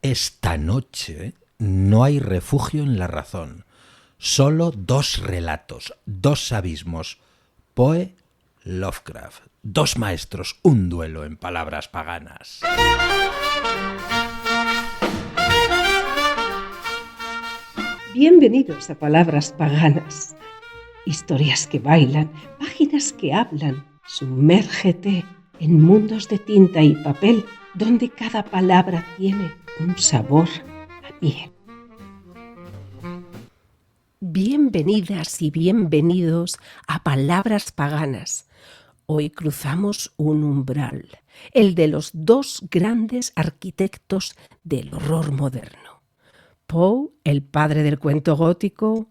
Esta noche no hay refugio en la razón. Solo dos relatos, dos abismos. Poe, Lovecraft. Dos maestros, un duelo en palabras paganas. Bienvenidos a Palabras Paganas. Historias que bailan, páginas que hablan. Sumérgete en mundos de tinta y papel, donde cada palabra tiene un sabor a miel. Bienvenidas y bienvenidos a Palabras Paganas. Hoy cruzamos un umbral, el de los dos grandes arquitectos del horror moderno. Poe, el padre del cuento gótico,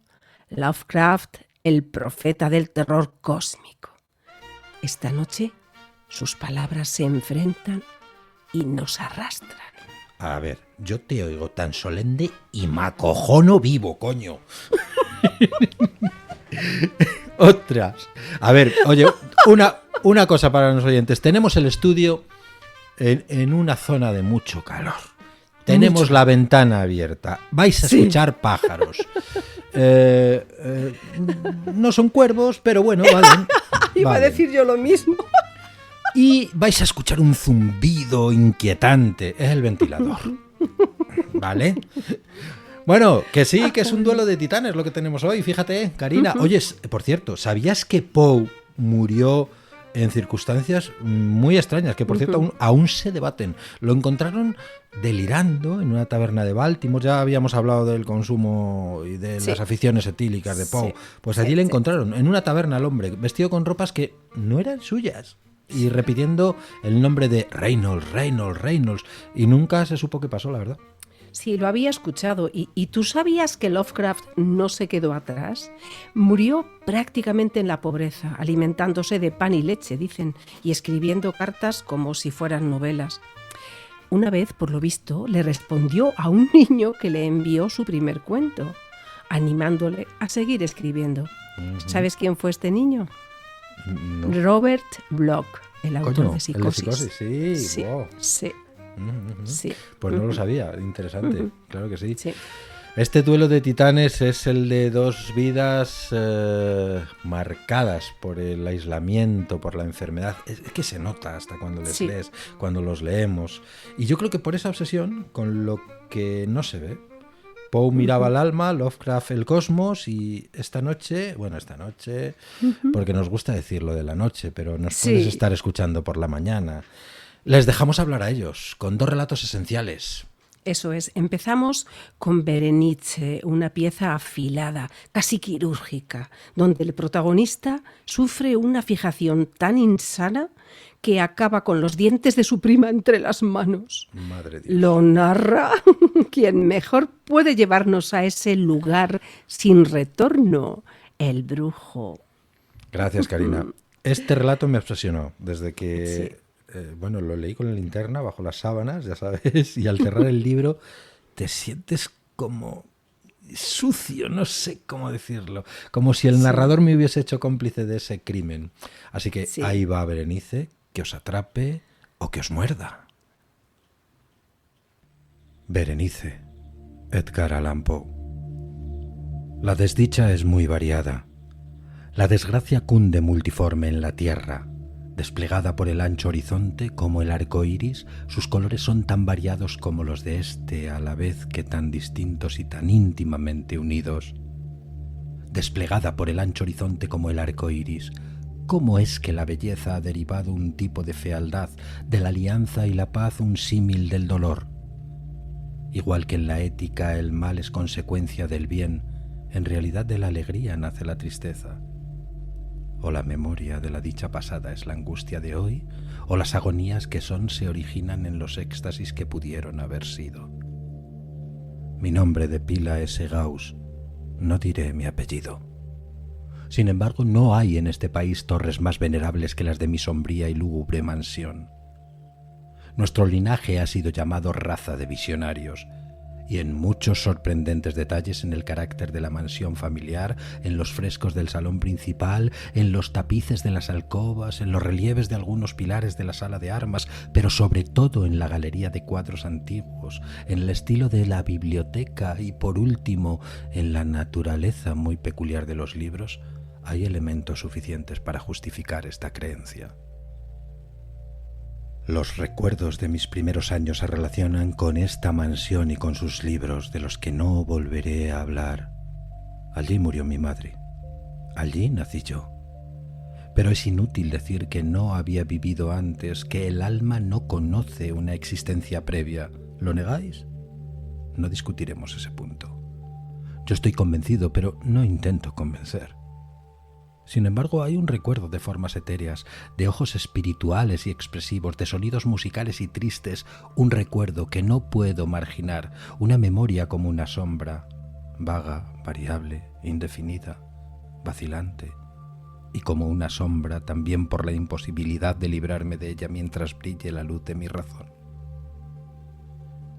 Lovecraft, el profeta del terror cósmico. Esta noche sus palabras se enfrentan y nos arrastran. A ver, yo te oigo tan solemne y me acojono vivo, coño. Otras. A ver, oye, una cosa para los oyentes. Tenemos el estudio en una zona de mucho calor. Tenemos la ventana abierta. Vais a escuchar pájaros. No son cuervos, pero bueno, valen. Iba a decir yo lo mismo. Y vais a escuchar un zumbido inquietante. Es el ventilador. ¿Vale? Bueno, que sí, que es un duelo de titanes lo que tenemos hoy. Fíjate, Karina. Oye, por cierto, ¿sabías que Poe murió en circunstancias muy extrañas? Que, por cierto, aún se debaten. Lo encontraron delirando en una taberna de Baltimore. Ya habíamos hablado del consumo y de las aficiones etílicas de Poe. Pues allí le encontraron, en una taberna al hombre, vestido con ropas que no eran suyas. Y repitiendo el nombre de Reynolds. Y nunca se supo qué pasó, la verdad. Sí, lo había escuchado. ¿Y tú sabías que Lovecraft no se quedó atrás? Murió prácticamente en la pobreza, alimentándose de pan y leche, dicen, y escribiendo cartas como si fueran novelas. Una vez, por lo visto, le respondió a un niño que le envió su primer cuento, animándole a seguir escribiendo. ¿Sabes quién fue este niño? No. Robert Bloch, el autor Coño, de Psicosis. Sí, wow. Sí. Sí. Pues no lo sabía, interesante, claro que sí. Sí. Este duelo de titanes es el de dos vidas marcadas por el aislamiento, por la enfermedad. Es que se nota hasta cuando les lees, cuando los leemos. Y yo creo que por esa obsesión con lo que no se ve. Poe miraba el alma, Lovecraft el cosmos, y esta noche, porque nos gusta decir lo de la noche, pero nos puedes estar escuchando por la mañana. Les dejamos hablar a ellos, con dos relatos esenciales. Eso es. Empezamos con Berenice, una pieza afilada, casi quirúrgica, donde el protagonista sufre una fijación tan insana que acaba con los dientes de su prima entre las manos. Madre Dios. Lo narra quien mejor puede llevarnos a ese lugar sin retorno, el brujo. Gracias, Karina. Este relato me obsesionó desde que... lo leí con la linterna bajo las sábanas, ya sabes, y al cerrar el libro te sientes como sucio, no sé cómo decirlo, como si el narrador me hubiese hecho cómplice de ese crimen. Así que ahí va Berenice, que os atrape o que os muerda. Berenice, Edgar Allan Poe. La desdicha es muy variada. La desgracia cunde multiforme en la tierra. Desplegada por el ancho horizonte como el arco iris, sus colores son tan variados como los de este, a la vez que tan distintos y tan íntimamente unidos. Desplegada por el ancho horizonte como el arco iris, ¿cómo es que la belleza ha derivado un tipo de fealdad, de la alianza y la paz un símil del dolor? Igual que en la ética el mal es consecuencia del bien, en realidad de la alegría nace la tristeza. O la memoria de la dicha pasada es la angustia de hoy, o las agonías que son se originan en los éxtasis que pudieron haber sido. Mi nombre de pila es Gauss, no diré mi apellido. Sin embargo, no hay en este país torres más venerables que las de mi sombría y lúgubre mansión. Nuestro linaje ha sido llamado raza de visionarios, y en muchos sorprendentes detalles en el carácter de la mansión familiar, en los frescos del salón principal, en los tapices de las alcobas, en los relieves de algunos pilares de la sala de armas, pero sobre todo en la galería de cuadros antiguos, en el estilo de la biblioteca y, por último, en la naturaleza muy peculiar de los libros, hay elementos suficientes para justificar esta creencia. Los recuerdos de mis primeros años se relacionan con esta mansión y con sus libros, de los que no volveré a hablar. Allí murió mi madre. Allí nací yo. Pero es inútil decir que no había vivido antes, que el alma no conoce una existencia previa. ¿Lo negáis? No discutiremos ese punto. Yo estoy convencido, pero no intento convencer. Sin embargo, hay un recuerdo de formas etéreas, de ojos espirituales y expresivos, de sonidos musicales y tristes, un recuerdo que no puedo marginar, una memoria como una sombra, vaga, variable, indefinida, vacilante, y como una sombra también por la imposibilidad de librarme de ella mientras brille la luz de mi razón.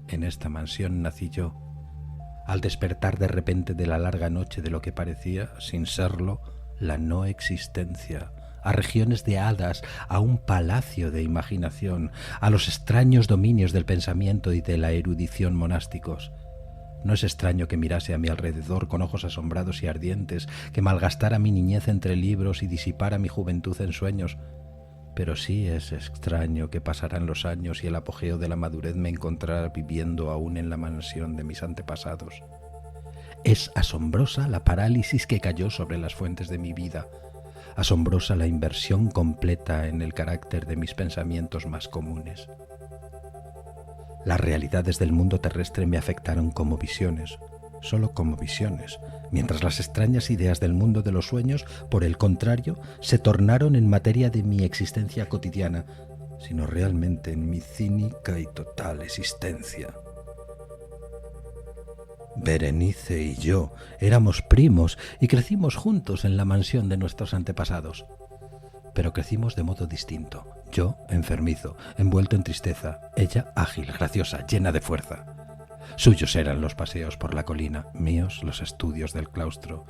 En esta mansión nací yo, al despertar de repente de la larga noche de lo que parecía, sin serlo, la no existencia, a regiones de hadas, a un palacio de imaginación, a los extraños dominios del pensamiento y de la erudición monásticos. No es extraño que mirase a mi alrededor con ojos asombrados y ardientes, que malgastara mi niñez entre libros y disipara mi juventud en sueños, pero sí es extraño que pasaran los años y el apogeo de la madurez me encontrara viviendo aún en la mansión de mis antepasados. Es asombrosa la parálisis que cayó sobre las fuentes de mi vida, asombrosa la inversión completa en el carácter de mis pensamientos más comunes. Las realidades del mundo terrestre me afectaron como visiones, solo como visiones, mientras las extrañas ideas del mundo de los sueños, por el contrario, se tornaron en materia de mi existencia cotidiana, sino realmente en mi cínica y total existencia. Berenice y yo éramos primos y crecimos juntos en la mansión de nuestros antepasados. Pero crecimos de modo distinto. Yo, enfermizo, envuelto en tristeza. Ella, ágil, graciosa, llena de fuerza. Suyos eran los paseos por la colina, míos los estudios del claustro.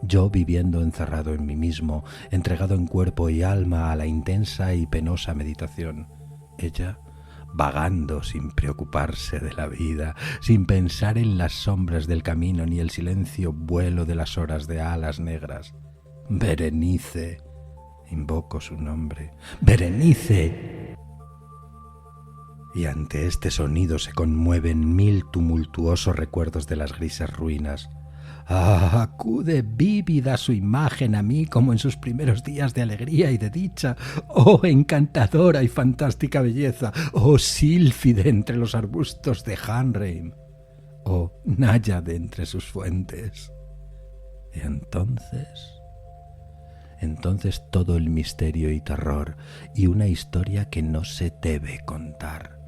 Yo viviendo encerrado en mí mismo, entregado en cuerpo y alma a la intensa y penosa meditación. Ella, vagando sin preocuparse de la vida, sin pensar en las sombras del camino ni el silencio vuelo de las horas de alas negras. Berenice, invoco su nombre, Berenice. Y ante este sonido se conmueven 1000 tumultuosos recuerdos de las grises ruinas. Ah, acude vívida su imagen a mí como en sus primeros días de alegría y de dicha. Oh, encantadora y fantástica belleza. Oh, sílfide entre los arbustos de Hanreim. Oh, náyade entre sus fuentes. Y entonces todo el misterio y terror y una historia que no se debe contar.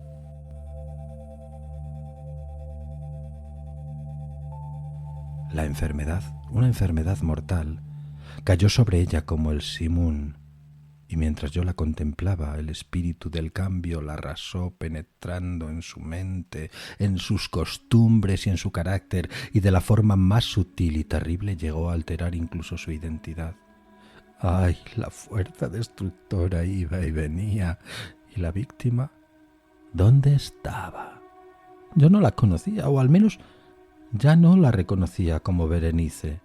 La enfermedad, una enfermedad mortal, cayó sobre ella como el simún, y mientras yo la contemplaba, el espíritu del cambio la arrasó penetrando en su mente, en sus costumbres y en su carácter, y de la forma más sutil y terrible llegó a alterar incluso su identidad. ¡Ay! La fuerza destructora iba y venía, y la víctima, ¿dónde estaba? Yo no la conocía, o al menos ya no la reconocía como Berenice.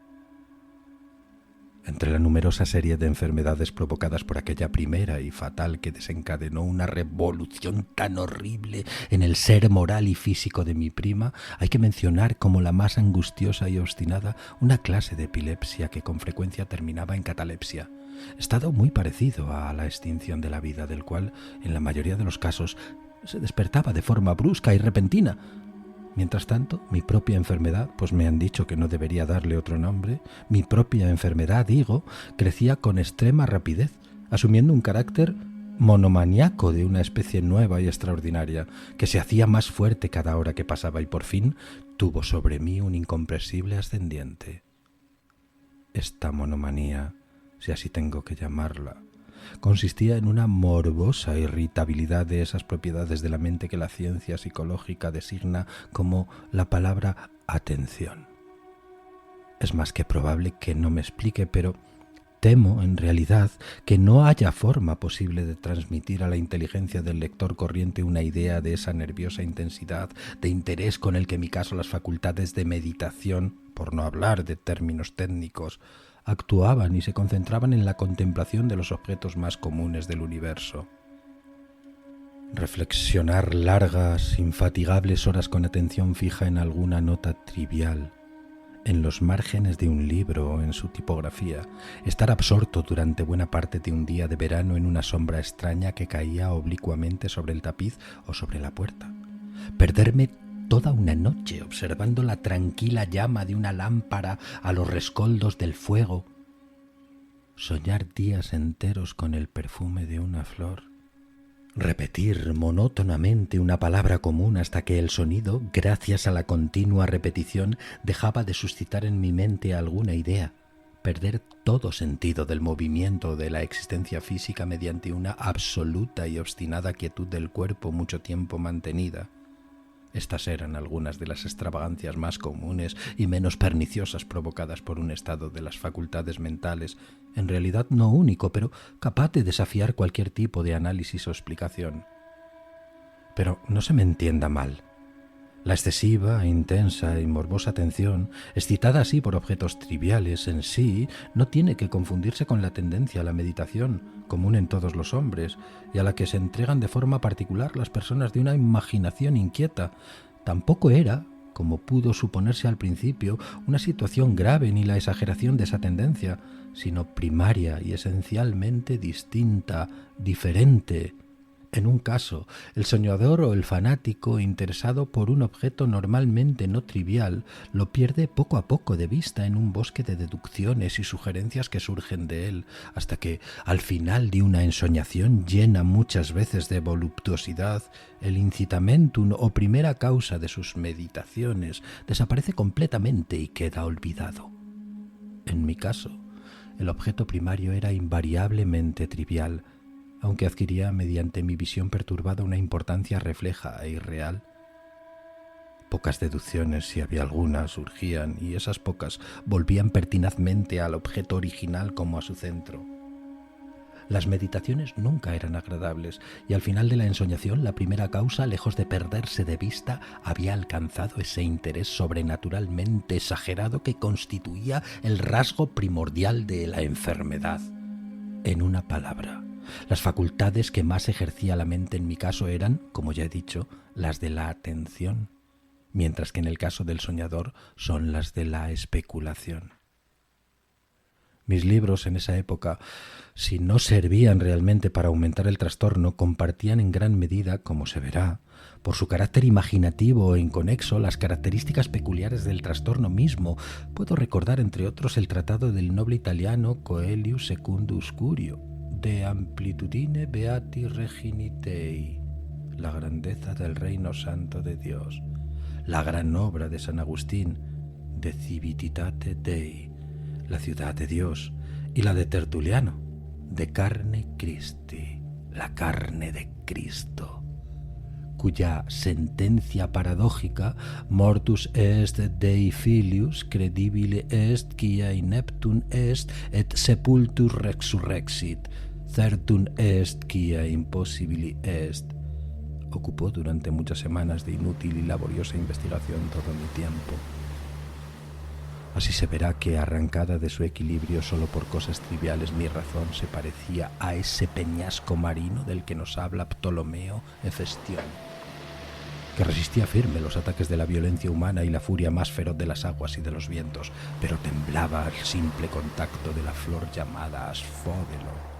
Entre la numerosa serie de enfermedades provocadas por aquella primera y fatal que desencadenó una revolución tan horrible en el ser moral y físico de mi prima, hay que mencionar como la más angustiosa y obstinada una clase de epilepsia que con frecuencia terminaba en catalepsia, estado muy parecido a la extinción de la vida, del cual, en la mayoría de los casos, se despertaba de forma brusca y repentina. Mientras tanto, mi propia enfermedad, pues me han dicho que no debería darle otro nombre, mi propia enfermedad, digo, crecía con extrema rapidez, asumiendo un carácter monomaniaco de una especie nueva y extraordinaria, que se hacía más fuerte cada hora que pasaba y por fin tuvo sobre mí un incomprensible ascendiente. Esta monomanía, si así tengo que llamarla, consistía en una morbosa irritabilidad de esas propiedades de la mente que la ciencia psicológica designa como la palabra atención. Es más que probable que no me explique, pero temo, en realidad, que no haya forma posible de transmitir a la inteligencia del lector corriente una idea de esa nerviosa intensidad de interés con el que en mi caso las facultades de meditación, por no hablar de términos técnicos, actuaban y se concentraban en la contemplación de los objetos más comunes del universo. Reflexionar largas, infatigables horas con atención fija en alguna nota trivial, en los márgenes de un libro o en su tipografía, estar absorto durante buena parte de un día de verano en una sombra extraña que caía oblicuamente sobre el tapiz o sobre la puerta, perderme toda una noche observando la tranquila llama de una lámpara a los rescoldos del fuego, soñar días enteros con el perfume de una flor, repetir monótonamente una palabra común hasta que el sonido, gracias a la continua repetición, dejaba de suscitar en mi mente alguna idea, perder todo sentido del movimiento o de la existencia física mediante una absoluta y obstinada quietud del cuerpo mucho tiempo mantenida. Estas eran algunas de las extravagancias más comunes y menos perniciosas provocadas por un estado de las facultades mentales, en realidad no único, pero capaz de desafiar cualquier tipo de análisis o explicación. Pero no se me entienda mal. La excesiva, intensa y morbosa atención, excitada así por objetos triviales en sí, no tiene que confundirse con la tendencia a la meditación, común en todos los hombres, y a la que se entregan de forma particular las personas de una imaginación inquieta. Tampoco era, como pudo suponerse al principio, una situación grave ni la exageración de esa tendencia, sino primaria y esencialmente distinta, diferente. En un caso, el soñador o el fanático interesado por un objeto normalmente no trivial lo pierde poco a poco de vista en un bosque de deducciones y sugerencias que surgen de él, hasta que, al final de una ensoñación llena muchas veces de voluptuosidad, el incitamentum o primera causa de sus meditaciones desaparece completamente y queda olvidado. En mi caso, el objeto primario era invariablemente trivial, aunque adquiría mediante mi visión perturbada una importancia refleja e irreal. Pocas deducciones, si había alguna, surgían, y esas pocas volvían pertinazmente al objeto original como a su centro. Las meditaciones nunca eran agradables, y al final de la ensoñación la primera causa, lejos de perderse de vista, había alcanzado ese interés sobrenaturalmente exagerado que constituía el rasgo primordial de la enfermedad. En una palabra, las facultades que más ejercía la mente en mi caso eran, como ya he dicho, las de la atención, mientras que en el caso del soñador son las de la especulación. Mis libros en esa época, si no servían realmente para aumentar el trastorno, compartían en gran medida, como se verá, por su carácter imaginativo e inconexo, las características peculiares del trastorno mismo. Puedo recordar, entre otros, el tratado del noble italiano Coelius Secundus Curio, De amplitudine beati regini Dei, la grandeza del reino santo de Dios, la gran obra de San Agustín, De civititate Dei, la ciudad de Dios, y la de Tertuliano, De carne Christi, la carne de Cristo, cuya sentencia paradójica, mortus est Dei filius, credibile est quia ineptum est et sepultus resurrexit, certum est quia impossibili est, ocupó durante muchas semanas de inútil y laboriosa investigación todo mi tiempo. Así se verá que, arrancada de su equilibrio solo por cosas triviales, mi razón se parecía a ese peñasco marino del que nos habla Ptolomeo Hefestión, que resistía firme los ataques de la violencia humana y la furia más feroz de las aguas y de los vientos, pero temblaba al simple contacto de la flor llamada asfódelo.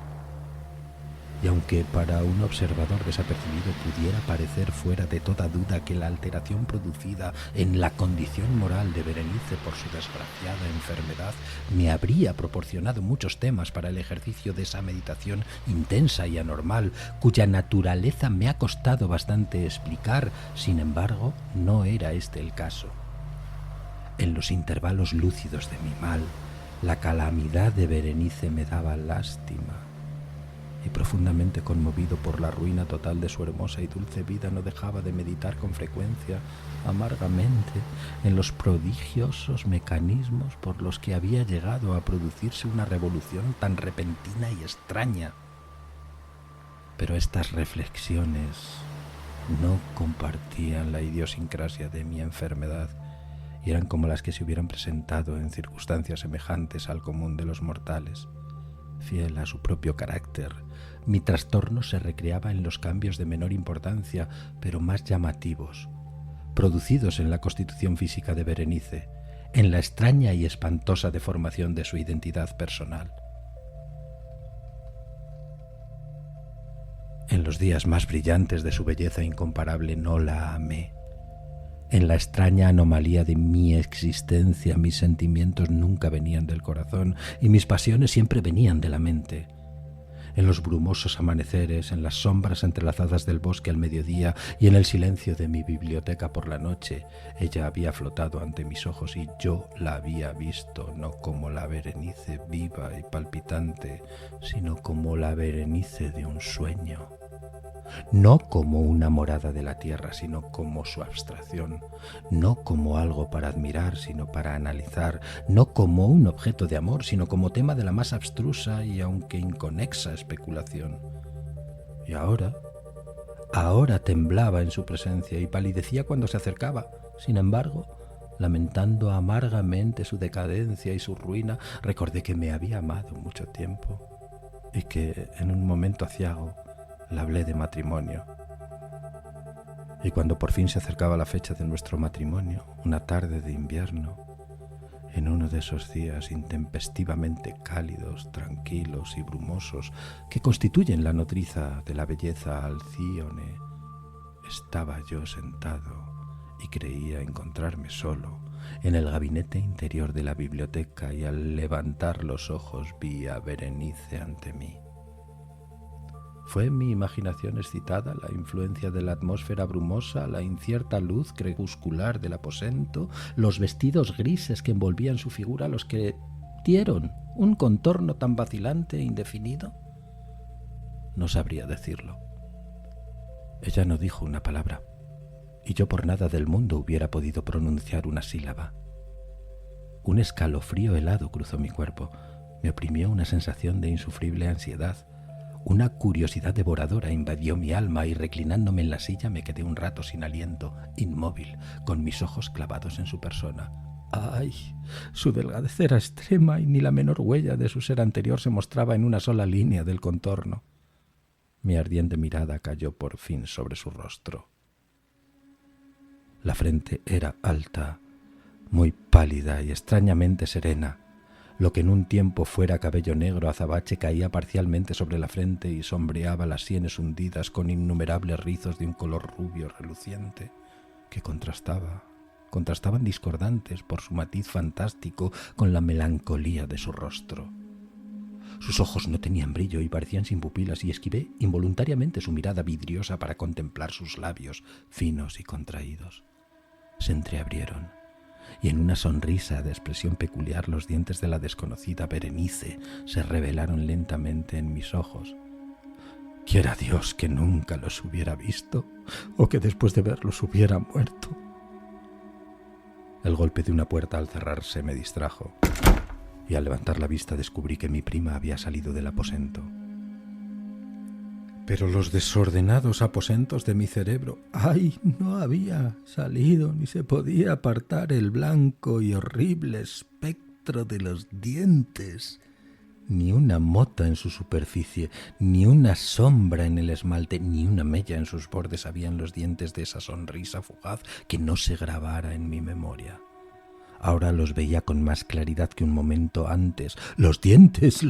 Y aunque para un observador desapercibido pudiera parecer fuera de toda duda que la alteración producida en la condición moral de Berenice por su desgraciada enfermedad me habría proporcionado muchos temas para el ejercicio de esa meditación intensa y anormal, cuya naturaleza me ha costado bastante explicar, sin embargo, no era este el caso. En los intervalos lúcidos de mi mal, la calamidad de Berenice me daba lástima. y profundamente conmovido por la ruina total de su hermosa y dulce vida, no dejaba de meditar con frecuencia, amargamente, en los prodigiosos mecanismos por los que había llegado a producirse una revolución tan repentina y extraña. Pero estas reflexiones no compartían la idiosincrasia de mi enfermedad y eran como las que se hubieran presentado en circunstancias semejantes al común de los mortales. Fiel a su propio carácter, mi trastorno se recreaba en los cambios de menor importancia, pero más llamativos, producidos en la constitución física de Berenice, en la extraña y espantosa deformación de su identidad personal. En los días más brillantes de su belleza incomparable no la amé. En la extraña anomalía de mi existencia, mis sentimientos nunca venían del corazón y mis pasiones siempre venían de la mente. En los brumosos amaneceres, en las sombras entrelazadas del bosque al mediodía y en el silencio de mi biblioteca por la noche, ella había flotado ante mis ojos y yo la había visto, no como la Berenice viva y palpitante, sino como la Berenice de un sueño. No como una morada de la tierra, sino como su abstracción, no como algo para admirar, sino para analizar, no como un objeto de amor, sino como tema de la más abstrusa y aunque inconexa especulación. Y ahora temblaba en su presencia y palidecía cuando se acercaba. Sin embargo, lamentando amargamente su decadencia y su ruina, recordé que me había amado mucho tiempo y que en un momento aciago le hablé de matrimonio. Y cuando por fin se acercaba la fecha de nuestro matrimonio, una tarde de invierno, en uno de esos días intempestivamente cálidos, tranquilos y brumosos que constituyen la nodriza de la belleza Alcíone, estaba yo sentado y creía encontrarme solo en el gabinete interior de la biblioteca y al levantar los ojos vi a Berenice ante mí. ¿Fue mi imaginación excitada, la influencia de la atmósfera brumosa, la incierta luz crepuscular del aposento, los vestidos grises que envolvían su figura los que dieron un contorno tan vacilante e indefinido? No sabría decirlo. Ella no dijo una palabra, y yo por nada del mundo hubiera podido pronunciar una sílaba. Un escalofrío helado cruzó mi cuerpo, me oprimió una sensación de insufrible ansiedad. Una curiosidad devoradora invadió mi alma y reclinándome en la silla me quedé un rato sin aliento, inmóvil, con mis ojos clavados en su persona. ¡Ay! Su delgadez era extrema y ni la menor huella de su ser anterior se mostraba en una sola línea del contorno. Mi ardiente mirada cayó por fin sobre su rostro. La frente era alta, muy pálida y extrañamente serena. Lo que en un tiempo fuera cabello negro azabache caía parcialmente sobre la frente y sombreaba las sienes hundidas con innumerables rizos de un color rubio reluciente que contrastaban discordantes por su matiz fantástico con la melancolía de su rostro. Sus ojos no tenían brillo y parecían sin pupilas y esquivé involuntariamente su mirada vidriosa para contemplar sus labios finos y contraídos. Se entreabrieron y en una sonrisa de expresión peculiar los dientes de la desconocida Berenice se revelaron lentamente en mis ojos. Quiera Dios que nunca los hubiera visto o que después de verlos hubiera muerto. El golpe de una puerta al cerrarse me distrajo y al levantar la vista descubrí que mi prima había salido del aposento. Pero los desordenados aposentos de mi cerebro, ¡ay! No había salido ni se podía apartar el blanco y horrible espectro de los dientes. Ni una mota en su superficie, ni una sombra en el esmalte, ni una mella en sus bordes había en los dientes de esa sonrisa fugaz que no se grabara en mi memoria. Ahora los veía con más claridad que un momento antes. Los dientes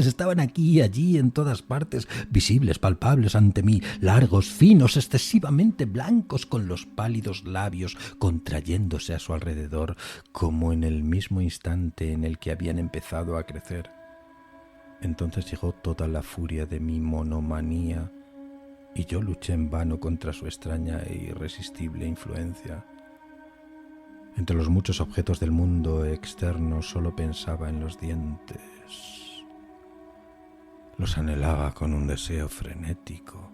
estaban aquí y allí, en todas partes, visibles, palpables ante mí, largos, finos, excesivamente blancos, con los pálidos labios contrayéndose a su alrededor, como en el mismo instante en el que habían empezado a crecer. Entonces llegó toda la furia de mi monomanía, y yo luché en vano contra su extraña e irresistible influencia. Entre los muchos objetos del mundo externo solo pensaba en los dientes. Los anhelaba con un deseo frenético.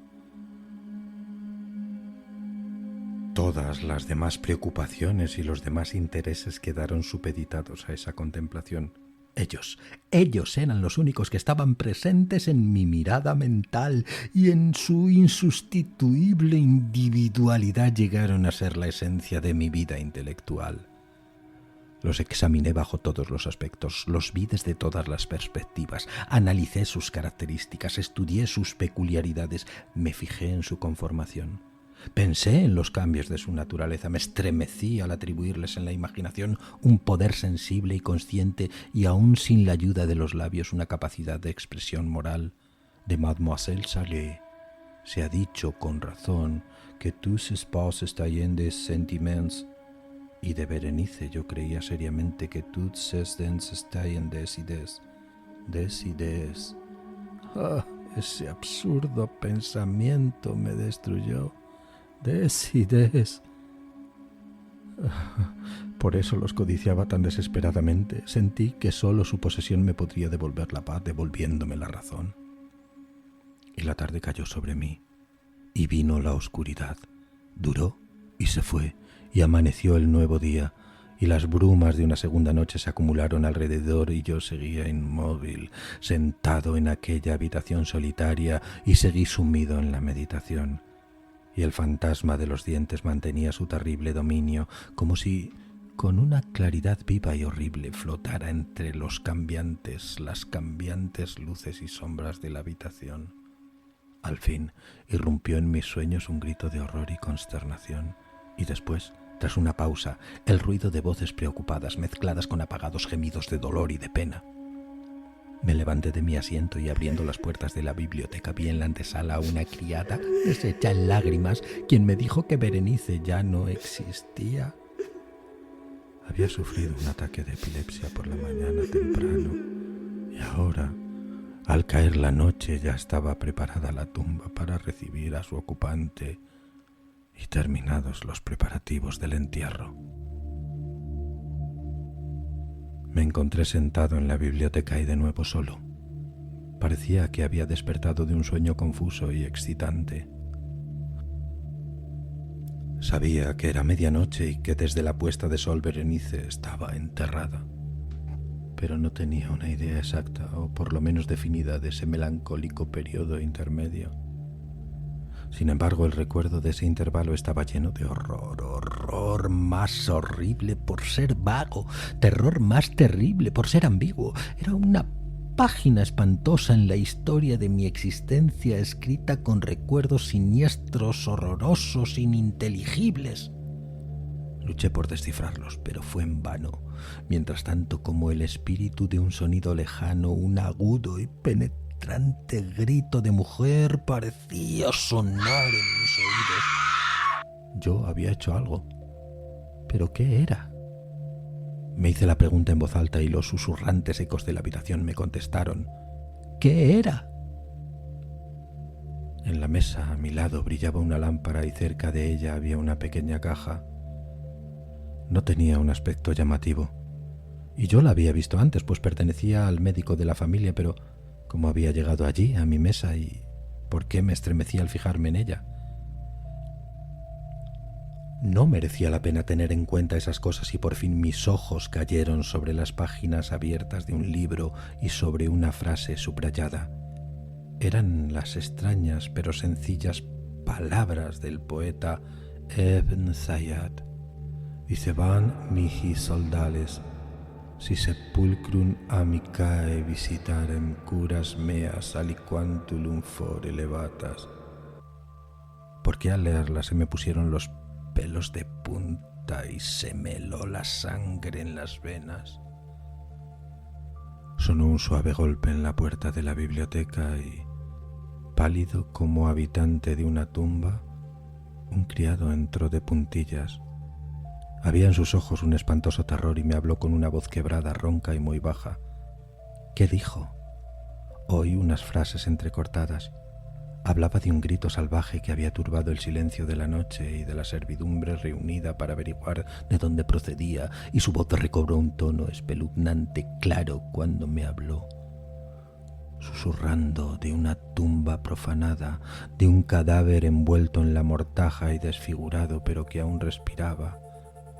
Todas las demás preocupaciones y los demás intereses quedaron supeditados a esa contemplación. Ellos eran los únicos que estaban presentes en mi mirada mental y en su insustituible individualidad llegaron a ser la esencia de mi vida intelectual. Los examiné bajo todos los aspectos, los vi desde todas las perspectivas, analicé sus características, estudié sus peculiaridades, me fijé en su conformación. Pensé en los cambios de su naturaleza, me estremecí al atribuirles en la imaginación un poder sensible y consciente y aún sin la ayuda de los labios una capacidad de expresión moral. De Mademoiselle Salé se ha dicho con razón que tous espaces está lleno de sentiments, y de Berenice yo creía seriamente que toutes ses dents está lleno de ideas. Ese absurdo pensamiento me destruyó. Ideas. Por eso los codiciaba tan desesperadamente. Sentí que solo su posesión me podría devolver la paz, devolviéndome la razón. Y la tarde cayó sobre mí, y vino la oscuridad. Duró y se fue, y amaneció el nuevo día, y las brumas de una segunda noche se acumularon alrededor y yo seguía inmóvil, sentado en aquella habitación solitaria, y seguí sumido en la meditación. Y el fantasma de los dientes mantenía su terrible dominio, como si con una claridad viva y horrible flotara entre las cambiantes luces y sombras de la habitación. Al fin irrumpió en mis sueños un grito de horror y consternación, y después, tras una pausa, el ruido de voces preocupadas mezcladas con apagados gemidos de dolor y de pena. Me levanté de mi asiento y abriendo las puertas de la biblioteca vi en la antesala a una criada deshecha en lágrimas, quien me dijo que Berenice ya no existía. Había sufrido un ataque de epilepsia por la mañana temprano y ahora, al caer la noche, ya estaba preparada la tumba para recibir a su ocupante y terminados los preparativos del entierro. Me encontré sentado en la biblioteca y de nuevo solo. Parecía que había despertado de un sueño confuso y excitante. Sabía que era medianoche y que desde la puesta de sol Berenice estaba enterrada, pero no tenía una idea exacta o por lo menos definida de ese melancólico periodo intermedio. Sin embargo, el recuerdo de ese intervalo estaba lleno de horror más horrible por ser vago, terror más terrible por ser ambiguo. Era una página espantosa en la historia de mi existencia, escrita con recuerdos siniestros, horrorosos, ininteligibles. Luché por descifrarlos, pero fue en vano. Mientras tanto, como el espíritu de un sonido lejano, un agudo y penetrante grito de mujer parecía sonar en mis oídos. Yo había hecho algo. ¿Pero qué era? Me hice la pregunta en voz alta y los susurrantes ecos de la habitación me contestaron. ¿Qué era? En la mesa a mi lado brillaba una lámpara y cerca de ella había una pequeña caja. No tenía un aspecto llamativo. Y yo la había visto antes, pues pertenecía al médico de la familia, pero ¿cómo había llegado allí, a mi mesa, y por qué me estremecí al fijarme en ella? No merecía la pena tener en cuenta esas cosas y por fin mis ojos cayeron sobre las páginas abiertas de un libro y sobre una frase subrayada. Eran las extrañas pero sencillas palabras del poeta Ibn Sayyad. Dice: van mihi soldales, si sepulcrum amicae visitarem curas meas aliquantulum fore levatas. ¿Por qué al leerla se me pusieron los pelos de punta y se me heló la sangre en las venas? Sonó un suave golpe en la puerta de la biblioteca y, pálido como habitante de una tumba, un criado entró de puntillas. Había en sus ojos un espantoso terror y me habló con una voz quebrada, ronca y muy baja. ¿Qué dijo? Oí unas frases entrecortadas. Hablaba de un grito salvaje que había turbado el silencio de la noche y de la servidumbre reunida para averiguar de dónde procedía, y su voz recobró un tono espeluznante claro cuando me habló. susurrando de una tumba profanada, de un cadáver envuelto en la mortaja y desfigurado, pero que aún respiraba,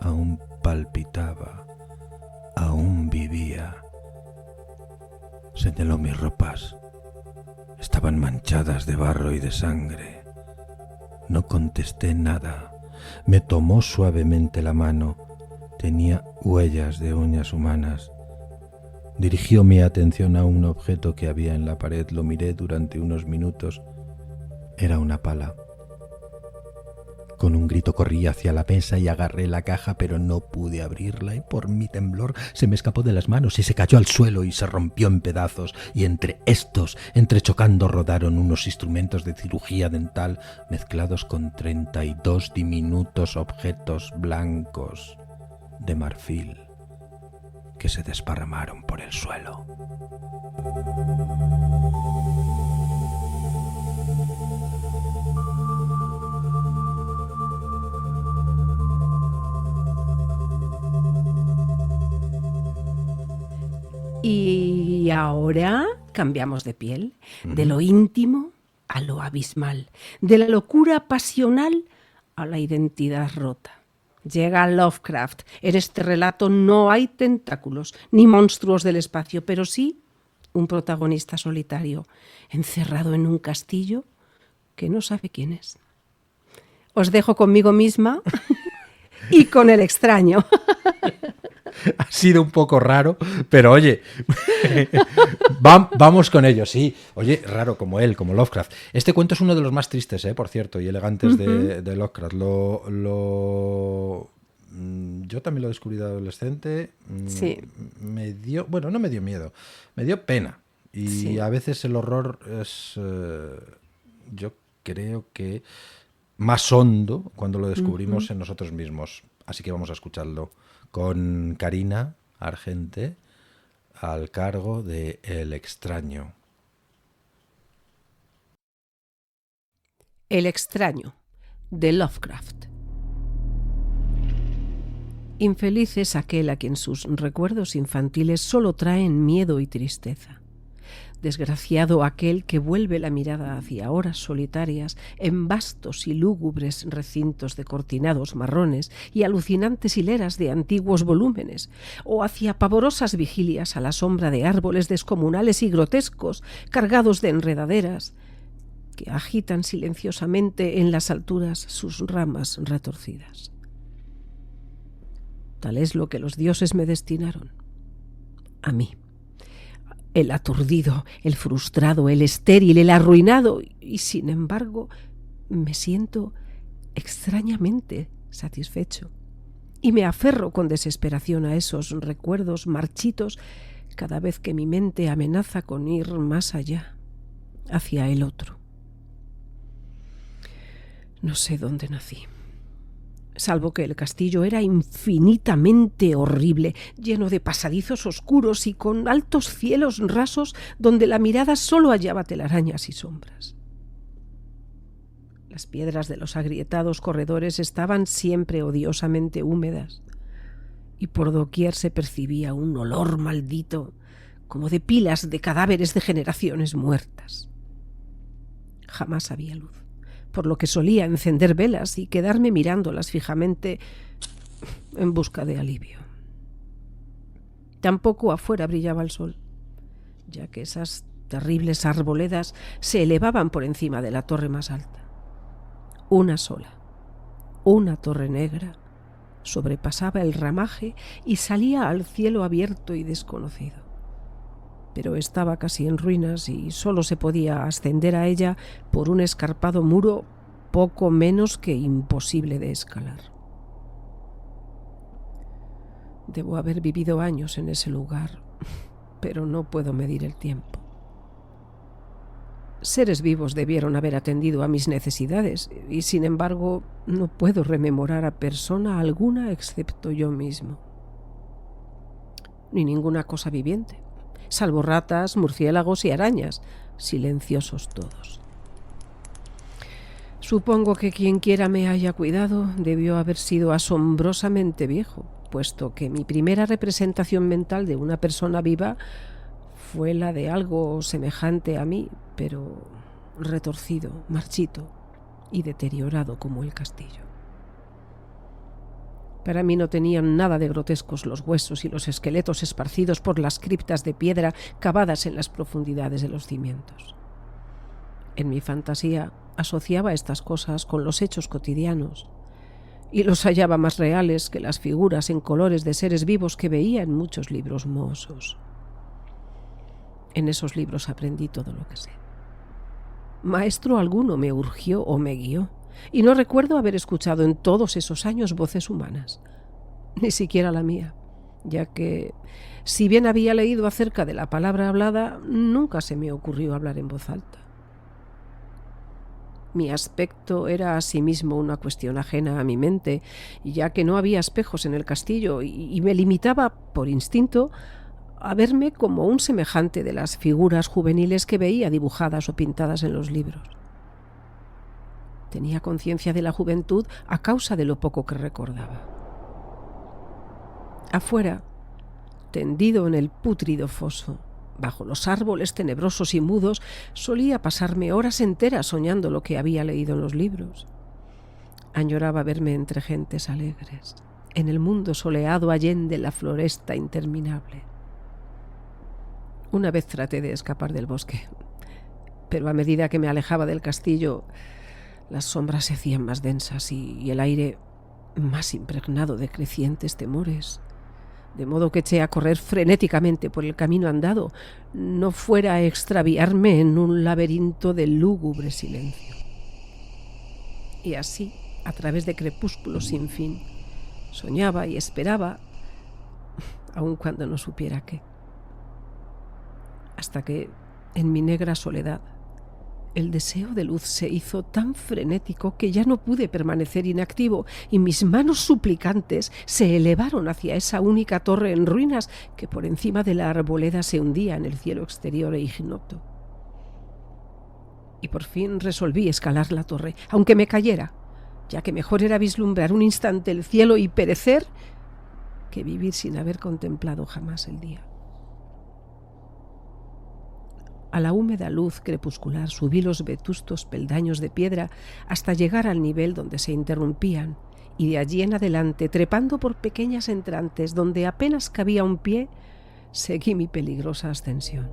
aún palpitaba, aún vivía. Señaló mis ropas. Estaban manchadas de barro y de sangre. No contesté nada. Me tomó suavemente la mano. Tenía huellas de uñas humanas. Dirigió mi atención a un objeto que había en la pared. Lo miré durante unos minutos. Era una pala. Con un grito corrí hacia la mesa y agarré la caja, pero no pude abrirla y por mi temblor se me escapó de las manos y se cayó al suelo y se rompió en pedazos. Y entre estos, entrechocando, rodaron unos instrumentos de cirugía dental mezclados con 32 diminutos objetos blancos de marfil que se desparramaron por el suelo. Y ahora cambiamos de piel, de lo íntimo a lo abismal, de la locura pasional a la identidad rota. Llega Lovecraft. En este relato no hay tentáculos ni monstruos del espacio, pero sí un protagonista solitario, encerrado en un castillo que no sabe quién es. Os dejo conmigo misma y con el extraño. Ha sido un poco raro, pero oye, vamos con ello, sí. Oye, raro como él, como Lovecraft. Este cuento es uno de los más tristes, por cierto, y elegantes de Lovecraft. Yo también lo descubrí de adolescente. Sí. No me dio miedo, me dio pena. Y sí, a veces el horror es, yo creo que más hondo cuando lo descubrimos en nosotros mismos. Así que vamos a escucharlo con Karina Argente al cargo de El extraño. El extraño, de Lovecraft. Infeliz es aquel a quien sus recuerdos infantiles solo traen miedo y tristeza. Desgraciado aquel que vuelve la mirada hacia horas solitarias en vastos y lúgubres recintos de cortinados marrones y alucinantes hileras de antiguos volúmenes, o hacia pavorosas vigilias a la sombra de árboles descomunales y grotescos cargados de enredaderas que agitan silenciosamente en las alturas sus ramas retorcidas. Tal es lo que los dioses me destinaron. A mí. El aturdido, el frustrado, el estéril, el arruinado, y sin embargo me siento extrañamente satisfecho y me aferro con desesperación a esos recuerdos marchitos cada vez que mi mente amenaza con ir más allá, hacia el otro. No sé dónde nací, salvo que el castillo era infinitamente horrible, lleno de pasadizos oscuros y con altos cielos rasos donde la mirada solo hallaba telarañas y sombras. Las piedras de los agrietados corredores estaban siempre odiosamente húmedas y por doquier se percibía un olor maldito, como de pilas de cadáveres de generaciones muertas. Jamás había luz, por lo que solía encender velas y quedarme mirándolas fijamente en busca de alivio. Tampoco afuera brillaba el sol, ya que esas terribles arboledas se elevaban por encima de la torre más alta. Una sola, una torre negra, sobrepasaba el ramaje y salía al cielo abierto y desconocido. Pero estaba casi en ruinas y solo se podía ascender a ella por un escarpado muro poco menos que imposible de escalar. Debo haber vivido años en ese lugar, pero no puedo medir el tiempo. Seres vivos debieron haber atendido a mis necesidades y, sin embargo, no puedo rememorar a persona alguna excepto yo mismo. Ni ninguna cosa viviente, salvo ratas, murciélagos y arañas, silenciosos todos. Supongo que quien quiera me haya cuidado debió haber sido asombrosamente viejo, puesto que mi primera representación mental de una persona viva Fue la de algo semejante a mí, pero retorcido, marchito y deteriorado como el castillo. Para mí no tenían nada de grotescos los huesos y los esqueletos esparcidos por las criptas de piedra cavadas en las profundidades de los cimientos. En mi fantasía asociaba estas cosas con los hechos cotidianos y los hallaba más reales que las figuras en colores de seres vivos que veía en muchos libros mohosos. En esos libros aprendí todo lo que sé. Maestro alguno me urgió o me guió, y no recuerdo haber escuchado en todos esos años voces humanas, ni siquiera la mía, ya que, si bien había leído acerca de la palabra hablada, nunca se me ocurrió hablar en voz alta. Mi aspecto era asimismo una cuestión ajena a mi mente, ya que no había espejos en el castillo y me limitaba, por instinto, a verme como un semejante de las figuras juveniles que veía dibujadas o pintadas en los libros. Tenía conciencia de la juventud a causa de lo poco que recordaba. Afuera, tendido en el pútrido foso, bajo los árboles tenebrosos y mudos, solía pasarme horas enteras soñando lo que había leído en los libros. Añoraba verme entre gentes alegres, en el mundo soleado allende la floresta interminable. Una vez traté de escapar del bosque, pero a medida que me alejaba del castillo, las sombras se hacían más densas y el aire más impregnado de crecientes temores, de modo que eché a correr frenéticamente por el camino andado, no fuera a extraviarme en un laberinto de lúgubre silencio. Y así, a través de crepúsculos sin fin, soñaba y esperaba, aun cuando no supiera qué. Hasta que, en mi negra soledad, el deseo de luz se hizo tan frenético que ya no pude permanecer inactivo y mis manos suplicantes se elevaron hacia esa única torre en ruinas que por encima de la arboleda se hundía en el cielo exterior e ignoto. Y por fin resolví escalar la torre, aunque me cayera, ya que mejor era vislumbrar un instante el cielo y perecer que vivir sin haber contemplado jamás el día. A la húmeda luz crepuscular subí los vetustos peldaños de piedra hasta llegar al nivel donde se interrumpían, y de allí en adelante, trepando por pequeñas entrantes donde apenas cabía un pie, seguí mi peligrosa ascensión.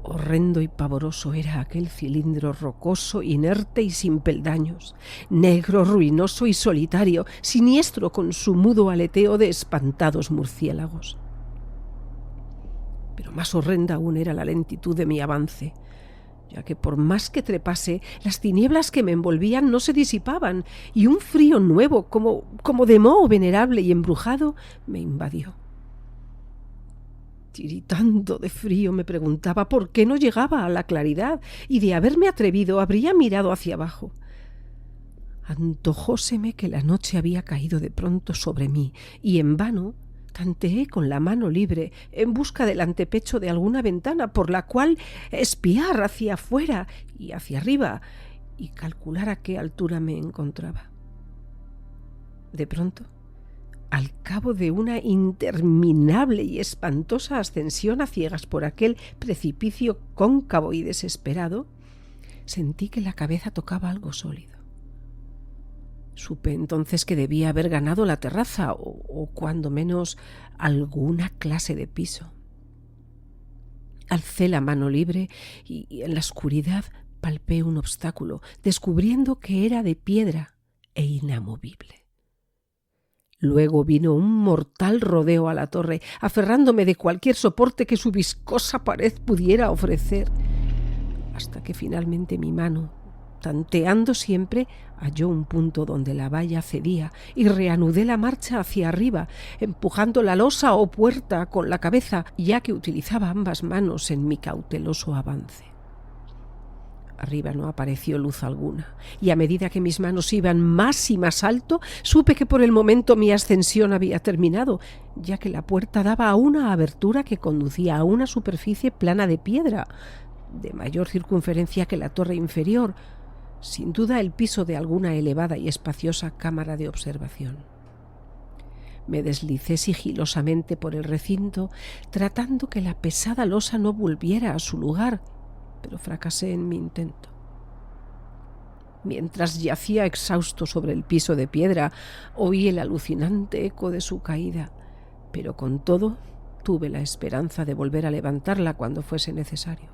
Horrendo y pavoroso era aquel cilindro rocoso, inerte y sin peldaños, negro, ruinoso y solitario, siniestro con su mudo aleteo de espantados murciélagos. Pero más horrenda aún era la lentitud de mi avance, ya que por más que trepase, las tinieblas que me envolvían no se disipaban y un frío nuevo, como de moho venerable y embrujado, me invadió. Tiritando de frío me preguntaba por qué no llegaba a la claridad y, de haberme atrevido, habría mirado hacia abajo. Antojóseme que la noche había caído de pronto sobre mí y en vano tanteé con la mano libre en busca del antepecho de alguna ventana por la cual espiar hacia afuera y hacia arriba y calcular a qué altura me encontraba. De pronto, al cabo de una interminable y espantosa ascensión a ciegas por aquel precipicio cóncavo y desesperado, sentí que la cabeza tocaba algo sólido. Supe entonces que debía haber ganado la terraza o cuando menos alguna clase de piso. Alcé la mano libre y en la oscuridad palpé un obstáculo, descubriendo que era de piedra e inamovible. Luego vino un mortal rodeo a la torre, aferrándome de cualquier soporte que su viscosa pared pudiera ofrecer, hasta que finalmente mi mano, tanteando siempre, halló un punto donde la valla cedía y reanudé la marcha hacia arriba, empujando la losa o puerta con la cabeza, ya que utilizaba ambas manos en mi cauteloso avance. Arriba no apareció luz alguna, y a medida que mis manos iban más y más alto, supe que por el momento mi ascensión había terminado, ya que la puerta daba a una abertura que conducía a una superficie plana de piedra, de mayor circunferencia que la torre inferior, sin duda el piso de alguna elevada y espaciosa cámara de observación. Me deslicé sigilosamente por el recinto, tratando que la pesada losa no volviera a su lugar, pero fracasé en mi intento. Mientras yacía exhausto sobre el piso de piedra, oí el alucinante eco de su caída, pero con todo tuve la esperanza de volver a levantarla cuando fuese necesario.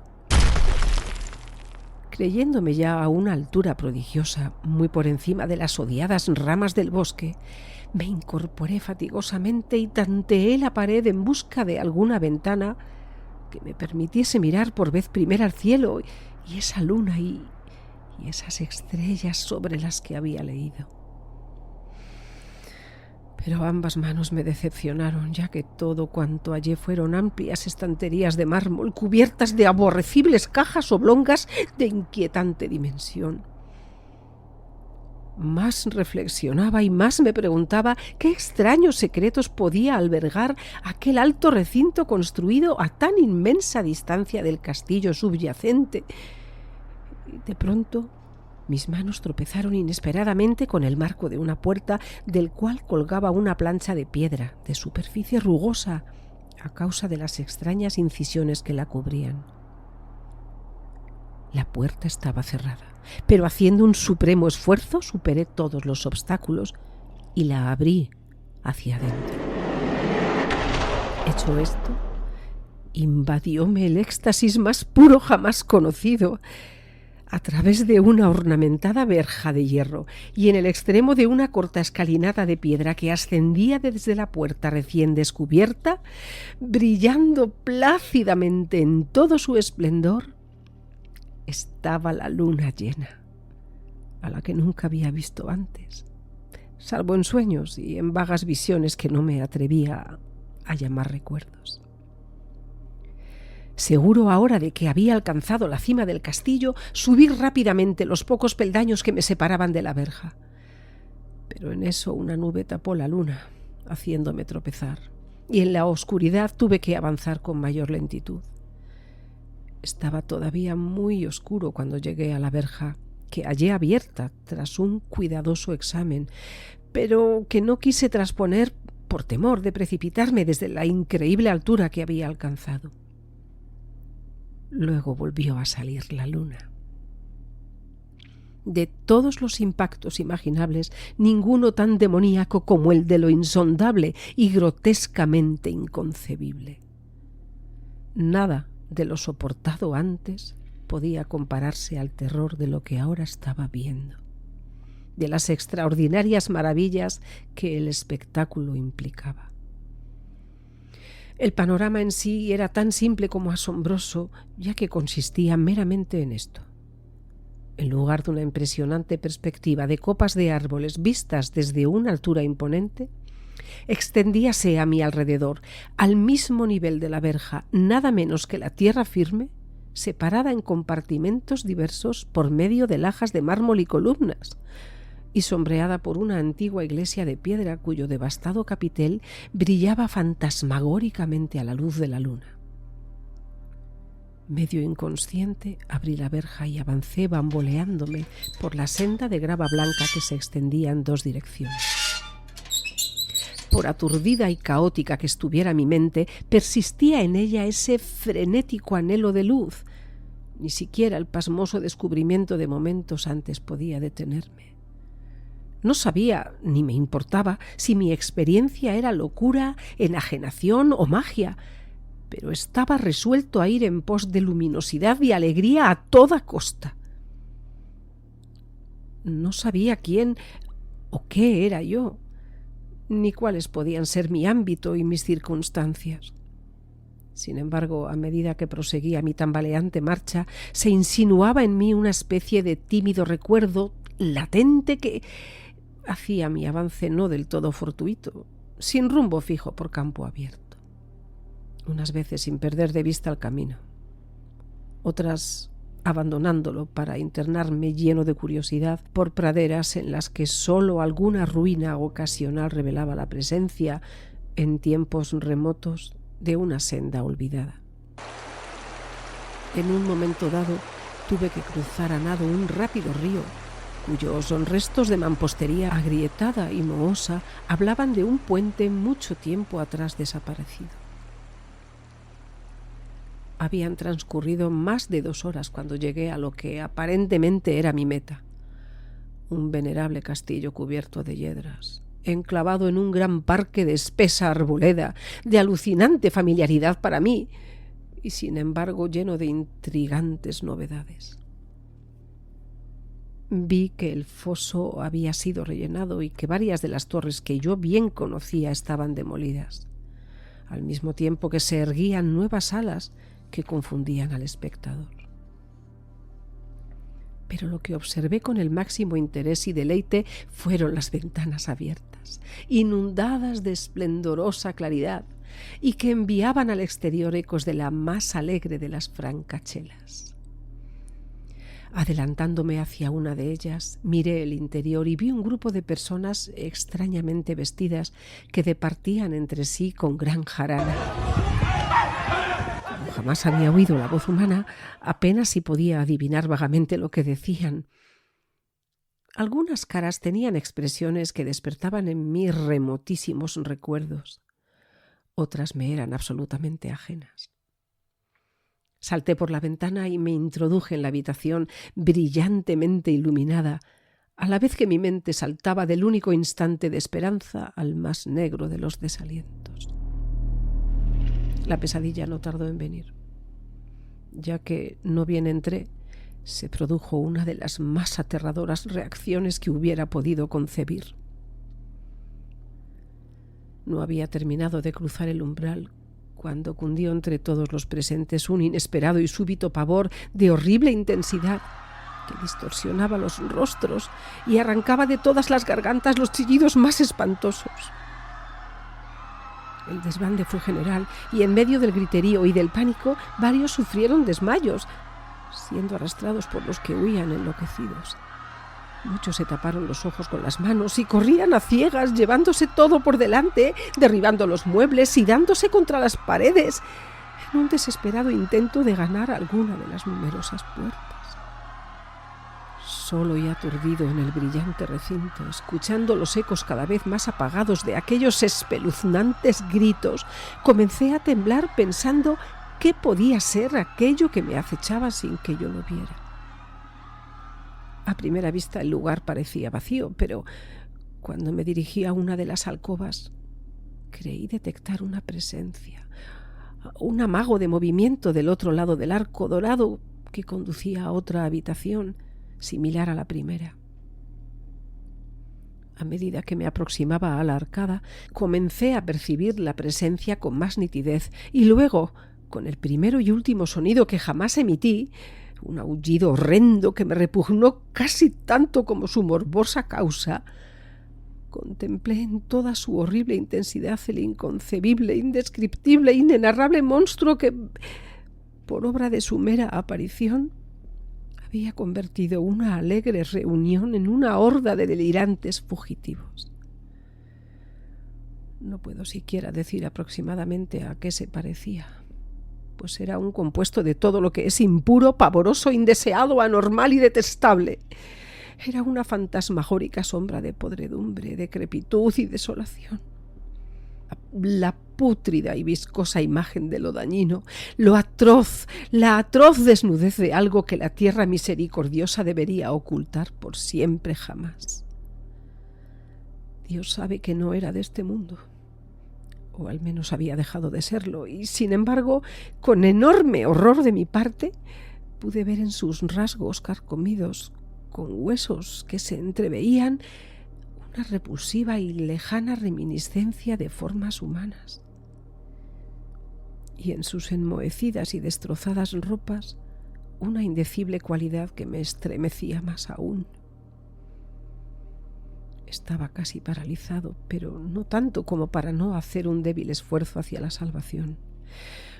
Creyéndome ya a una altura prodigiosa, muy por encima de las odiadas ramas del bosque, me incorporé fatigosamente y tanteé la pared en busca de alguna ventana que me permitiese mirar por vez primera al cielo y esa luna y esas estrellas sobre las que había leído. Pero ambas manos me decepcionaron, ya que todo cuanto hallé fueron amplias estanterías de mármol cubiertas de aborrecibles cajas oblongas de inquietante dimensión. Más reflexionaba y más me preguntaba qué extraños secretos podía albergar aquel alto recinto construido a tan inmensa distancia del castillo subyacente. Y de pronto mis manos tropezaron inesperadamente con el marco de una puerta del cual colgaba una plancha de piedra de superficie rugosa a causa de las extrañas incisiones que la cubrían. La puerta estaba cerrada, pero haciendo un supremo esfuerzo superé todos los obstáculos y la abrí hacia adentro. Hecho esto, invadióme el éxtasis más puro jamás conocido. A través de una ornamentada verja de hierro y en el extremo de una corta escalinata de piedra que ascendía desde la puerta recién descubierta, brillando plácidamente en todo su esplendor, estaba la luna llena, a la que nunca había visto antes, salvo en sueños y en vagas visiones que no me atrevía a llamar recuerdos. Seguro ahora de que había alcanzado la cima del castillo, subí rápidamente los pocos peldaños que me separaban de la verja. Pero en eso una nube tapó la luna, haciéndome tropezar, y en la oscuridad tuve que avanzar con mayor lentitud. Estaba todavía muy oscuro cuando llegué a la verja, que hallé abierta tras un cuidadoso examen, pero que no quise trasponer por temor de precipitarme desde la increíble altura que había alcanzado. Luego volvió a salir la luna. De todos los impactos imaginables, ninguno tan demoníaco como el de lo insondable y grotescamente inconcebible. Nada de lo soportado antes podía compararse al terror de lo que ahora estaba viendo, de las extraordinarias maravillas que el espectáculo implicaba. El panorama en sí era tan simple como asombroso, ya que consistía meramente en esto. En lugar de una impresionante perspectiva de copas de árboles vistas desde una altura imponente, extendíase a mi alrededor, al mismo nivel de la verja, nada menos que la tierra firme, separada en compartimentos diversos por medio de lajas de mármol y columnas, y sombreada por una antigua iglesia de piedra cuyo devastado capitel brillaba fantasmagóricamente a la luz de la luna. Medio inconsciente, abrí la verja y avancé bamboleándome por la senda de grava blanca que se extendía en dos direcciones. Por aturdida y caótica que estuviera mi mente, persistía en ella ese frenético anhelo de luz. Ni siquiera el pasmoso descubrimiento de momentos antes podía detenerme. No sabía, ni me importaba, si mi experiencia era locura, enajenación o magia, pero estaba resuelto a ir en pos de luminosidad y alegría a toda costa. No sabía quién o qué era yo, ni cuáles podían ser mi ámbito y mis circunstancias. Sin embargo, a medida que proseguía mi tambaleante marcha, se insinuaba en mí una especie de tímido recuerdo latente que hacía mi avance no del todo fortuito, sin rumbo fijo por campo abierto. Unas veces sin perder de vista el camino, otras abandonándolo para internarme lleno de curiosidad por praderas en las que sólo alguna ruina ocasional revelaba la presencia, en tiempos remotos, de una senda olvidada. En un momento dado tuve que cruzar a nado un rápido río cuyos restos de mampostería agrietada y mohosa hablaban de un puente mucho tiempo atrás desaparecido. Habían transcurrido más de 2 horas cuando llegué a lo que aparentemente era mi meta, un venerable castillo cubierto de yedras, enclavado en un gran parque de espesa arboleda, de alucinante familiaridad para mí, y sin embargo lleno de intrigantes novedades. Vi que el foso había sido rellenado y que varias de las torres que yo bien conocía estaban demolidas, al mismo tiempo que se erguían nuevas alas que confundían al espectador. Pero lo que observé con el máximo interés y deleite fueron las ventanas abiertas, inundadas de esplendorosa claridad, y que enviaban al exterior ecos de la más alegre de las francachelas. Adelantándome hacia una de ellas, miré el interior y vi un grupo de personas extrañamente vestidas que departían entre sí con gran jarana. Como jamás había oído la voz humana, apenas si podía adivinar vagamente lo que decían. Algunas caras tenían expresiones que despertaban en mí remotísimos recuerdos. Otras me eran absolutamente ajenas. Salté por la ventana y me introduje en la habitación brillantemente iluminada, a la vez que mi mente saltaba del único instante de esperanza al más negro de los desalientos. La pesadilla no tardó en venir. Ya que no bien entré, se produjo una de las más aterradoras reacciones que hubiera podido concebir. No había terminado de cruzar el umbral cuando cundió entre todos los presentes un inesperado y súbito pavor de horrible intensidad que distorsionaba los rostros y arrancaba de todas las gargantas los chillidos más espantosos. El desbande fue general y en medio del griterío y del pánico varios sufrieron desmayos, siendo arrastrados por los que huían enloquecidos. Muchos se taparon los ojos con las manos y corrían a ciegas, llevándose todo por delante, derribando los muebles y dándose contra las paredes, en un desesperado intento de ganar alguna de las numerosas puertas. Solo y aturdido en el brillante recinto, escuchando los ecos cada vez más apagados de aquellos espeluznantes gritos, comencé a temblar pensando qué podía ser aquello que me acechaba sin que yo lo viera. A primera vista el lugar parecía vacío, pero cuando me dirigí a una de las alcobas, creí detectar una presencia, un amago de movimiento del otro lado del arco dorado que conducía a otra habitación similar a la primera. A medida que me aproximaba a la arcada, comencé a percibir la presencia con más nitidez y luego, con el primero y último sonido que jamás emití, un aullido horrendo que me repugnó casi tanto como su morbosa causa, contemplé en toda su horrible intensidad el inconcebible, indescriptible, inenarrable monstruo que, por obra de su mera aparición, había convertido una alegre reunión en una horda de delirantes fugitivos. No puedo siquiera decir aproximadamente a qué se parecía, pues era un compuesto de todo lo que es impuro, pavoroso, indeseado, anormal y detestable. Era una fantasmagórica sombra de podredumbre, decrepitud y desolación. La pútrida y viscosa imagen de lo dañino, lo atroz, la atroz desnudez de algo que la tierra misericordiosa debería ocultar por siempre jamás. Dios sabe que no era de este mundo, o al menos había dejado de serlo, y sin embargo, con enorme horror de mi parte, pude ver en sus rasgos carcomidos, con huesos que se entreveían, una repulsiva y lejana reminiscencia de formas humanas. Y en sus enmohecidas y destrozadas ropas, una indecible cualidad que me estremecía más aún. Estaba casi paralizado, pero no tanto como para no hacer un débil esfuerzo hacia la salvación.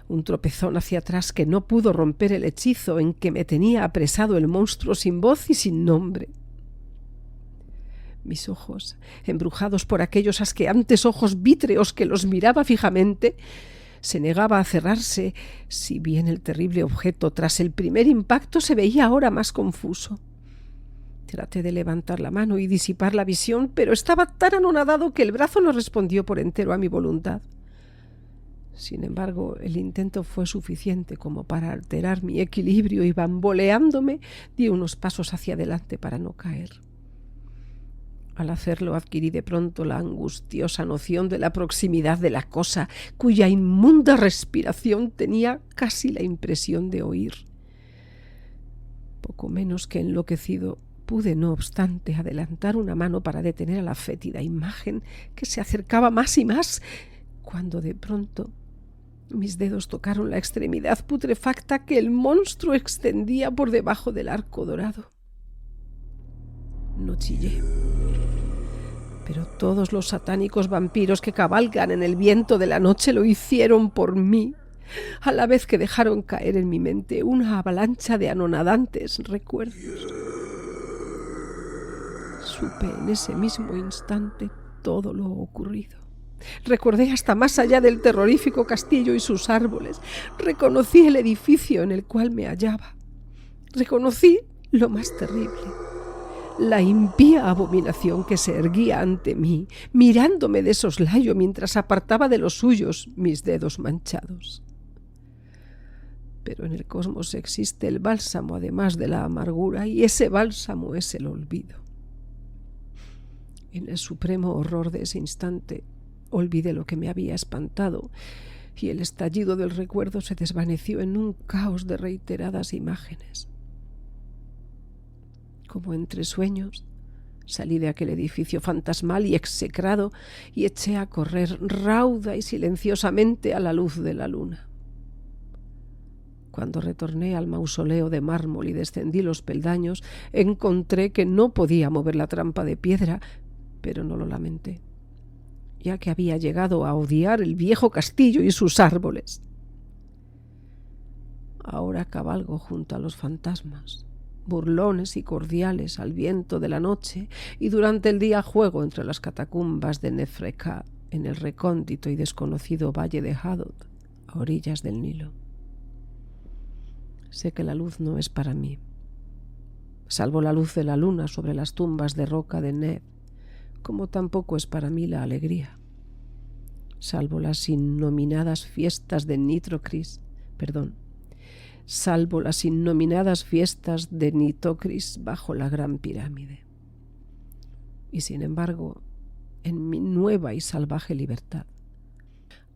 Un tropezón hacia atrás que no pudo romper el hechizo en que me tenía apresado el monstruo sin voz y sin nombre. Mis ojos, embrujados por aquellos asqueantes ojos vítreos que los miraba fijamente, se negaba a cerrarse, si bien el terrible objeto tras el primer impacto se veía ahora más confuso. Traté de levantar la mano y disipar la visión, pero estaba tan anonadado que el brazo no respondió por entero a mi voluntad. Sin embargo, el intento fue suficiente como para alterar mi equilibrio y, bamboleándome, di unos pasos hacia adelante para no caer. Al hacerlo adquirí de pronto la angustiosa noción de la proximidad de la cosa, cuya inmunda respiración tenía casi la impresión de oír. Poco menos que enloquecido, pude, no obstante, adelantar una mano para detener a la fétida imagen que se acercaba más y más, cuando de pronto mis dedos tocaron la extremidad putrefacta que el monstruo extendía por debajo del arco dorado. No chillé, pero todos los satánicos vampiros que cabalgan en el viento de la noche lo hicieron por mí, a la vez que dejaron caer en mi mente una avalancha de anonadantes recuerdos. Supe en ese mismo instante todo lo ocurrido. Recordé hasta más allá del terrorífico castillo y sus árboles. Reconocí el edificio en el cual me hallaba. Reconocí lo más terrible: la impía abominación que se erguía ante mí, mirándome de soslayo mientras apartaba de los suyos mis dedos manchados. Pero en el cosmos existe el bálsamo además de la amargura, y ese bálsamo es el olvido. En el supremo horror de ese instante olvidé lo que me había espantado, y el estallido del recuerdo se desvaneció en un caos de reiteradas imágenes. Como entre sueños, salí de aquel edificio fantasmal y execrado y eché a correr rauda y silenciosamente a la luz de la luna. Cuando retorné al mausoleo de mármol y descendí los peldaños, encontré que no podía mover la trampa de piedra, pero no lo lamenté, ya que había llegado a odiar el viejo castillo y sus árboles. Ahora cabalgo junto a los fantasmas, burlones y cordiales al viento de la noche, y durante el día juego entre las catacumbas de Nefreka, en el recóndito y desconocido valle de Hadod, a orillas del Nilo. Sé que la luz no es para mí, salvo la luz de la luna sobre las tumbas de roca de Neb, como tampoco es para mí la alegría, salvo las innominadas fiestas de Nitocris bajo la gran pirámide. Y sin embargo, en mi nueva y salvaje libertad,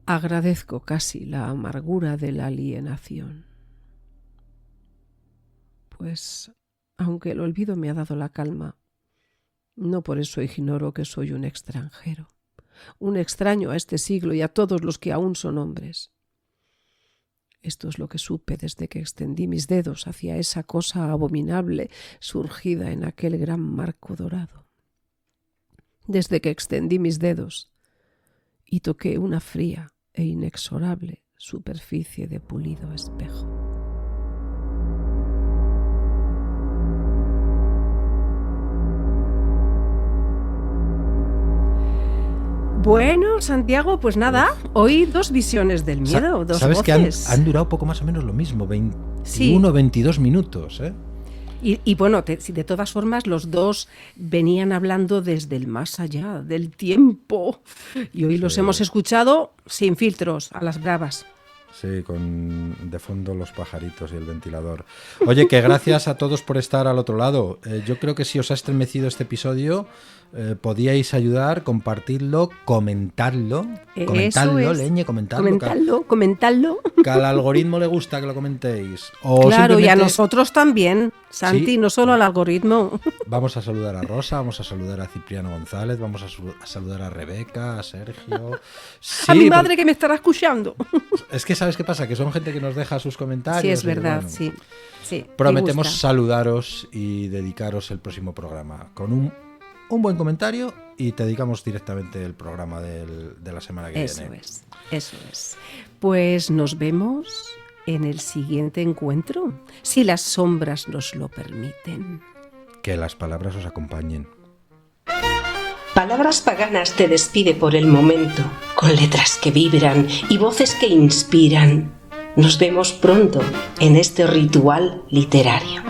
agradezco casi la amargura de la alienación. Pues, aunque el olvido me ha dado la calma, no por eso ignoro que soy un extranjero, un extraño a este siglo y a todos los que aún son hombres. Esto es lo que supe desde que extendí mis dedos hacia esa cosa abominable surgida en aquel gran marco dorado. Desde que extendí mis dedos y toqué una fría e inexorable superficie de pulido espejo. Bueno, Santiago, pues nada, hoy dos visiones del miedo, dos ¿sabes voces. Que han durado poco más o menos lo mismo, 21, 22 minutos, ¿eh? Y bueno, de todas formas, los dos venían hablando desde el más allá del tiempo, y hoy los hemos escuchado sin filtros, a las bravas. Sí, con de fondo los pajaritos y el ventilador. Oye, que gracias a todos por estar al otro lado. Yo creo que si os ha estremecido este episodio, podíais ayudar, compartirlo, comentadlo, comentadlo. Que al algoritmo le gusta que lo comentéis. O claro, y a nosotros también, Santi, sí, no solo al algoritmo. Vamos a saludar a Rosa, vamos a saludar a Cipriano González, vamos a saludar a Rebeca, a Sergio. Sí, a mi madre que me estará escuchando. Es que ¿sabes qué pasa? Que son gente que nos deja sus comentarios. Sí, es verdad, bueno, sí. Prometemos saludaros y dedicaros el próximo programa con un buen comentario, y te dedicamos directamente el programa de la semana que viene. Eso es. Pues nos vemos en el siguiente encuentro, si las sombras nos lo permiten. Que las palabras os acompañen. Palabras Paganas te despide por el momento, con letras que vibran y voces que inspiran. Nos vemos pronto en este ritual literario.